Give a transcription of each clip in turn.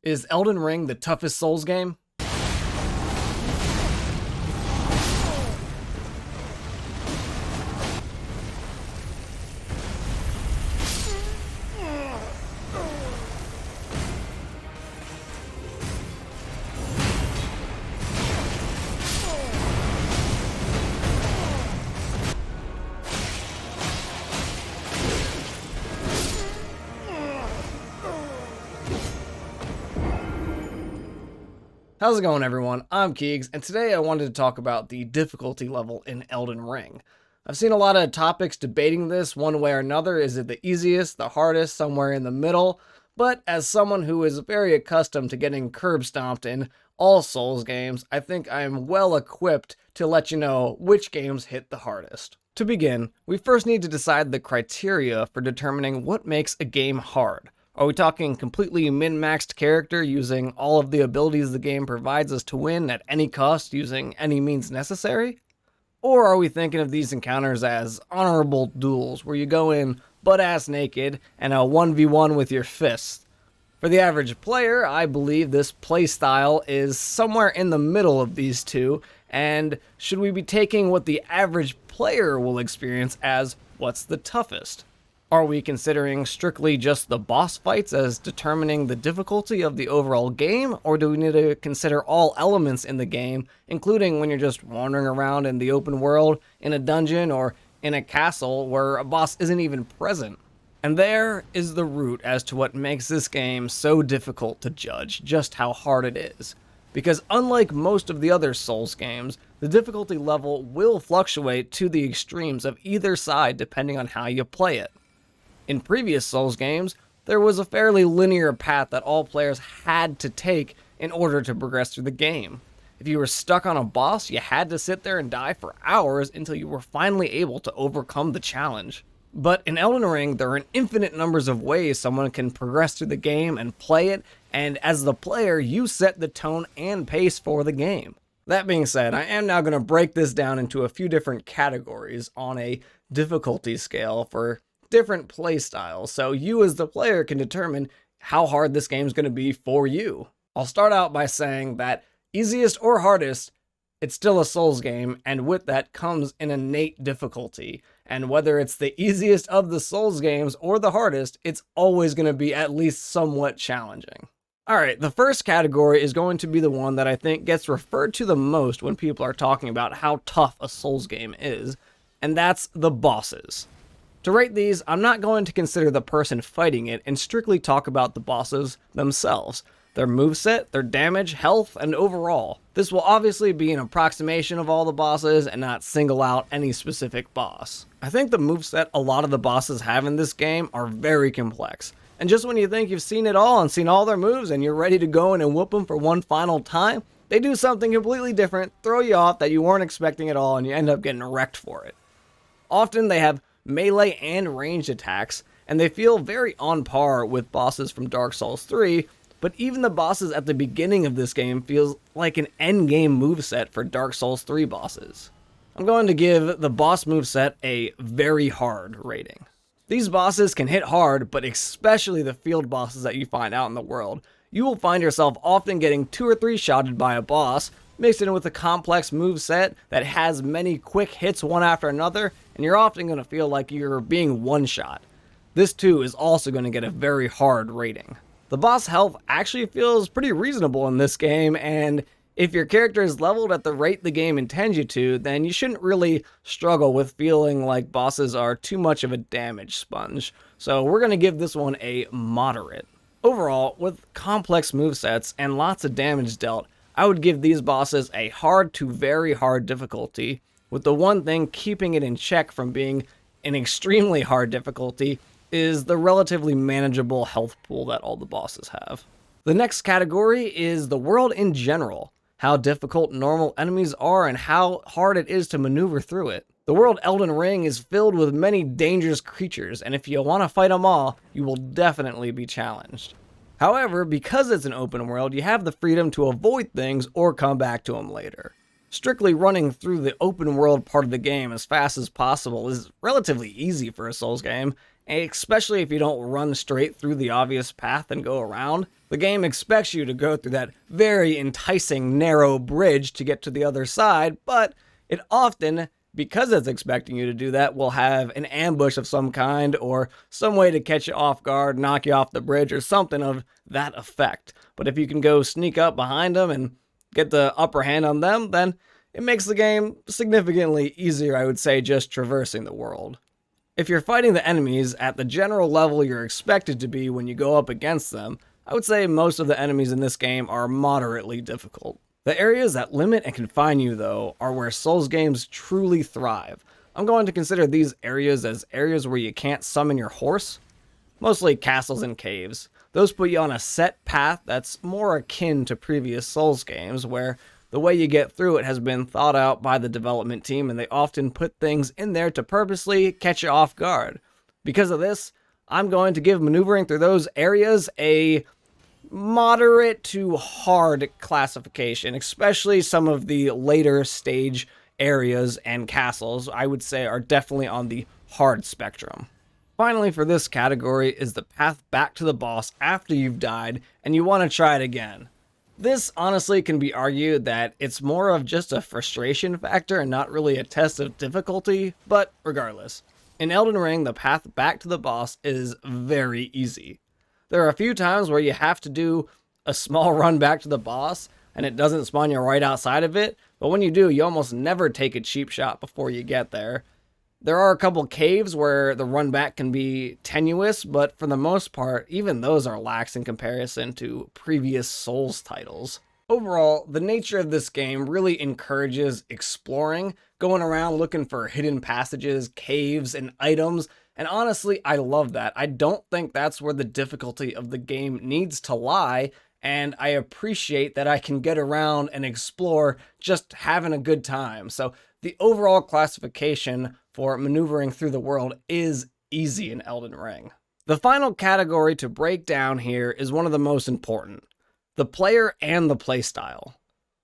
Is Elden Ring the toughest Souls game? How's it going, everyone? I'm Keegs, and today I wanted to talk about the difficulty level in Elden Ring. I've seen a lot of topics debating this one way or another. Is it the easiest, the hardest, somewhere in the middle? But as someone who is very accustomed to getting curb stomped in all Souls games, I think I'm well equipped to let you know which games hit the hardest. To begin, we first need to decide the criteria for determining what makes a game hard. Are we talking completely min-maxed character using all of the abilities the game provides us to win at any cost using any means necessary? Or are we thinking of these encounters as honorable duels where you go in butt-ass naked and a 1v1 with your fists? For the average player, I believe this playstyle is somewhere in the middle of these two, and should we be taking what the average player will experience as what's the toughest? Are we considering strictly just the boss fights as determining the difficulty of the overall game, or do we need to consider all elements in the game, including when you're just wandering around in the open world, in a dungeon, or in a castle where a boss isn't even present? And there is the root as to what makes this game so difficult to judge just how hard it is. Because unlike most of the other Souls games, the difficulty level will fluctuate to the extremes of either side depending on how you play it. In previous Souls games, there was a fairly linear path that all players had to take in order to progress through the game. If you were stuck on a boss, you had to sit there and die for hours until you were finally able to overcome the challenge. But in Elden Ring, there are infinite numbers of ways someone can progress through the game and play it, and as the player, you set the tone and pace for the game. That being said, I am now going to break this down into a few different categories on a difficulty scale for different play styles, so you as the player can determine how hard this game is going to be for you. I'll start out by saying that easiest or hardest, it's still a Souls game, and with that comes an innate difficulty. And whether it's the easiest of the Souls games or the hardest, it's always going to be at least somewhat challenging. Alright, the first category is going to be the one that I think gets referred to the most when people are talking about how tough a Souls game is, and that's the bosses. To rate these, I'm not going to consider the person fighting it and strictly talk about the bosses themselves, their moveset, their damage, health, and overall. This will obviously be an approximation of all the bosses and not single out any specific boss. I think the moveset a lot of the bosses have in this game are very complex, and just when you think you've seen it all and seen all their moves and you're ready to go in and whoop them for one final time, they do something completely different, throw you off that you weren't expecting at all, and you end up getting wrecked for it. Often they have melee and ranged attacks, and they feel very on par with bosses from Dark Souls 3, but even the bosses at the beginning of this game feels like an endgame moveset for Dark Souls 3 bosses. I'm going to give the boss moveset a very hard rating. These bosses can hit hard, but especially the field bosses that you find out in the world. You will find yourself often getting 2 or 3 shotted by a boss, mixed in with a complex moveset that has many quick hits one after another, and you're often going to feel like you're being one-shot. This too is also going to get a very hard rating. The boss health actually feels pretty reasonable in this game, and if your character is leveled at the rate the game intends you to, then you shouldn't really struggle with feeling like bosses are too much of a damage sponge. So we're going to give this one a moderate. Overall, with complex movesets and lots of damage dealt, I would give these bosses a hard to very hard difficulty, with the one thing keeping it in check from being an extremely hard difficulty is the relatively manageable health pool that all the bosses have. The next category is the world in general, how difficult normal enemies are and how hard it is to maneuver through it. The world Elden Ring is filled with many dangerous creatures, and if you want to fight them all, you will definitely be challenged. However, because it's an open world, you have the freedom to avoid things or come back to them later. Strictly running through the open world part of the game as fast as possible is relatively easy for a Souls game, especially if you don't run straight through the obvious path and go around. The game expects you to go through that very enticing narrow bridge to get to the other side, but it often, because it's expecting you to do that, will have an ambush of some kind or some way to catch you off guard, knock you off the bridge, or something of that effect. But if you can go sneak up behind them and get the upper hand on them, then it makes the game significantly easier, I would say, just traversing the world. If you're fighting the enemies at the general level you're expected to be when you go up against them, I would say most of the enemies in this game are moderately difficult. The areas that limit and confine you, though, are where Souls games truly thrive. I'm going to consider these areas as areas where you can't summon your horse, mostly castles and caves. Those put you on a set path that's more akin to previous Souls games, where the way you get through it has been thought out by the development team, and they often put things in there to purposely catch you off guard. Because of this, I'm going to give maneuvering through those areas a moderate to hard classification, especially some of the later stage areas and castles, I would say, are definitely on the hard spectrum. Finally, for this category is the path back to the boss after you've died and you want to try it again. This honestly can be argued that it's more of just a frustration factor and not really a test of difficulty, but regardless, in Elden Ring, the path back to the boss is very easy. There are a few times where you have to do a small run back to the boss and it doesn't spawn you right outside of it, but when you do, you almost never take a cheap shot before you get there. There are a couple caves where the run back can be tenuous, but for the most part, even those are lax in comparison to previous Souls titles. Overall, the nature of this game really encourages exploring, going around looking for hidden passages, caves, and items, and honestly, I love that. I don't think that's where the difficulty of the game needs to lie, and I appreciate that I can get around and explore just having a good time. So the overall classification for maneuvering through the world is easy in Elden Ring. The final category to break down here is one of the most important: the player and the playstyle.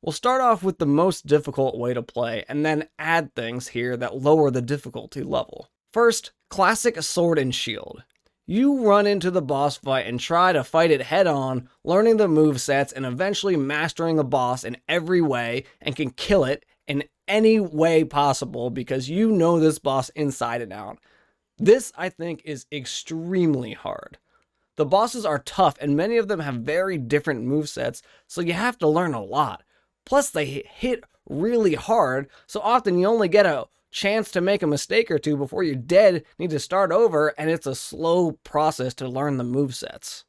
We'll start off with the most difficult way to play and then add things here that lower the difficulty level. First, classic sword and shield. You run into the boss fight and try to fight it head on, learning the movesets and eventually mastering the boss in every way, and can kill it in any way possible because you know this boss inside and out. This, I think, is extremely hard. The bosses are tough and many of them have very different movesets, so you have to learn a lot. Plus, they hit really hard, so often you only get a chance to make a mistake or two before you're dead, need to start over, and it's a slow process to learn the movesets.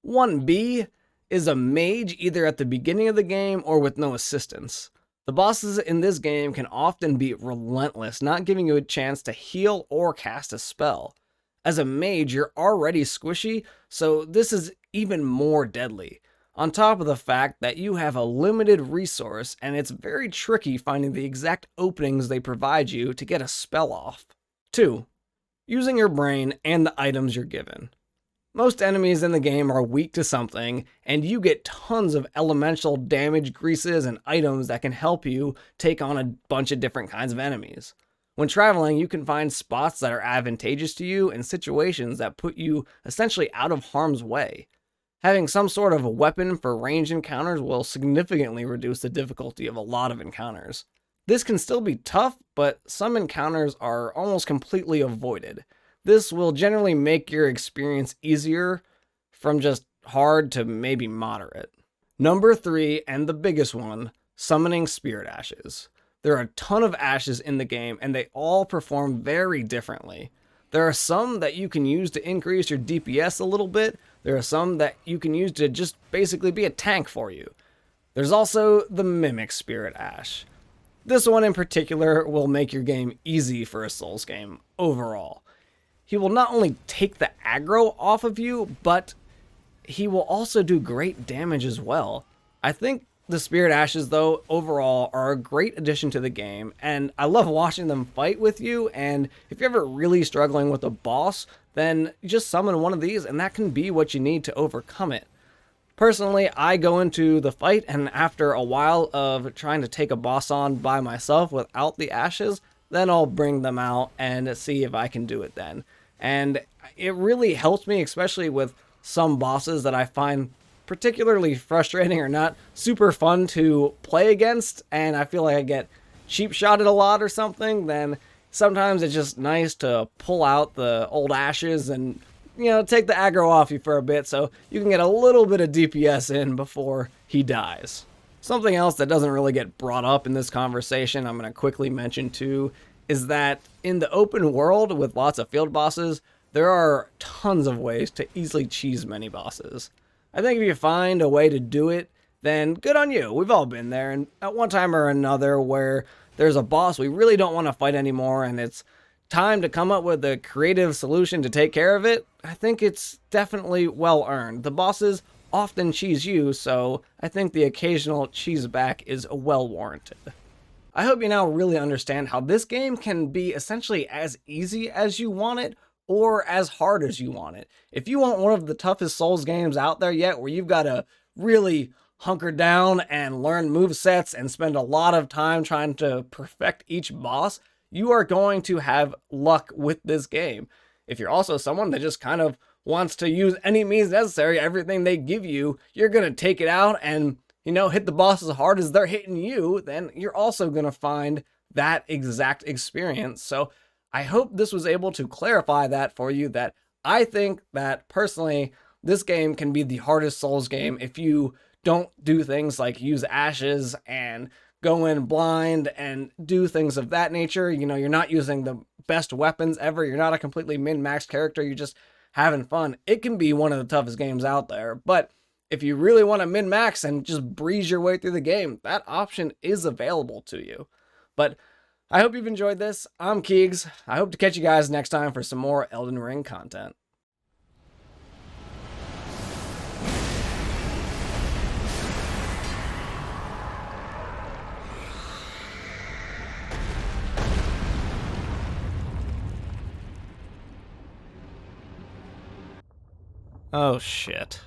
1B is a mage either at the beginning of the game or with no assistance. The bosses in this game can often be relentless, not giving you a chance to heal or cast a spell. As a mage, you're already squishy, so this is even more deadly. On top of the fact that you have a limited resource and it's very tricky finding the exact openings they provide you to get a spell off. 2. Using your brain and the items you're given. Most enemies in the game are weak to something, and you get tons of elemental damage greases and items that can help you take on a bunch of different kinds of enemies. When traveling, you can find spots that are advantageous to you and situations that put you essentially out of harm's way. Having some sort of a weapon for range encounters will significantly reduce the difficulty of a lot of encounters. This can still be tough, but some encounters are almost completely avoided. This will generally make your experience easier from just hard to maybe moderate. Number 3, and the biggest one, summoning spirit ashes. There are a ton of ashes in the game and they all perform very differently. There are some that you can use to increase your DPS a little bit. There are some that you can use to just basically be a tank for you. There's also the Mimic Spirit Ash. This one in particular will make your game easy for a Souls game overall. He will not only take the aggro off of you, but he will also do great damage as well. I think the Spirit Ashes, though, overall are a great addition to the game, and I love watching them fight with you, and if you're ever really struggling with a boss, then just summon one of these, and that can be what you need to overcome it. Personally, I go into the fight, and after a while of trying to take a boss on by myself without the ashes, then I'll bring them out and see if I can do it then. And It really helps me, especially with some bosses that I find particularly frustrating or not super fun to play against, and I feel like I get cheap shotted a lot or something. Then sometimes it's just nice to pull out the old ashes and take the aggro off you for a bit so you can get a little bit of DPS in before he dies. Something else that doesn't really get brought up in this conversation, I'm going to quickly mention too, is that in the open world with lots of field bosses, there are tons of ways to easily cheese many bosses. I think if you find a way to do it, then good on you. We've all been there, and at one time or another where there's a boss we really don't want to fight anymore and it's time to come up with a creative solution to take care of it, I think it's definitely well earned. The bosses often cheese you, so I think the occasional cheese back is well warranted. I hope you now really understand how this game can be essentially as easy as you want it or as hard as you want it. If you want one of the toughest Souls games out there yet, where you've got to really hunker down and learn movesets and spend a lot of time trying to perfect each boss, you are going to have luck with this game. If you're also someone that just kind of wants to use any means necessary, everything they give you, you're going to take it out and, hit the boss as hard as they're hitting you, then you're also going to find that exact experience. So I hope this was able to clarify that for you, that I think that personally, this game can be the hardest Souls game if you don't do things like use ashes and go in blind and do things of that nature. You're not using the best weapons ever. You're not a completely min-maxed character. You're just having fun. It can be one of the toughest games out there. But if you really want to min-max and just breeze your way through the game, that option is available to you. But I hope you've enjoyed this. I'm Keegs. I hope to catch you guys next time for some more Elden Ring content. Oh shit.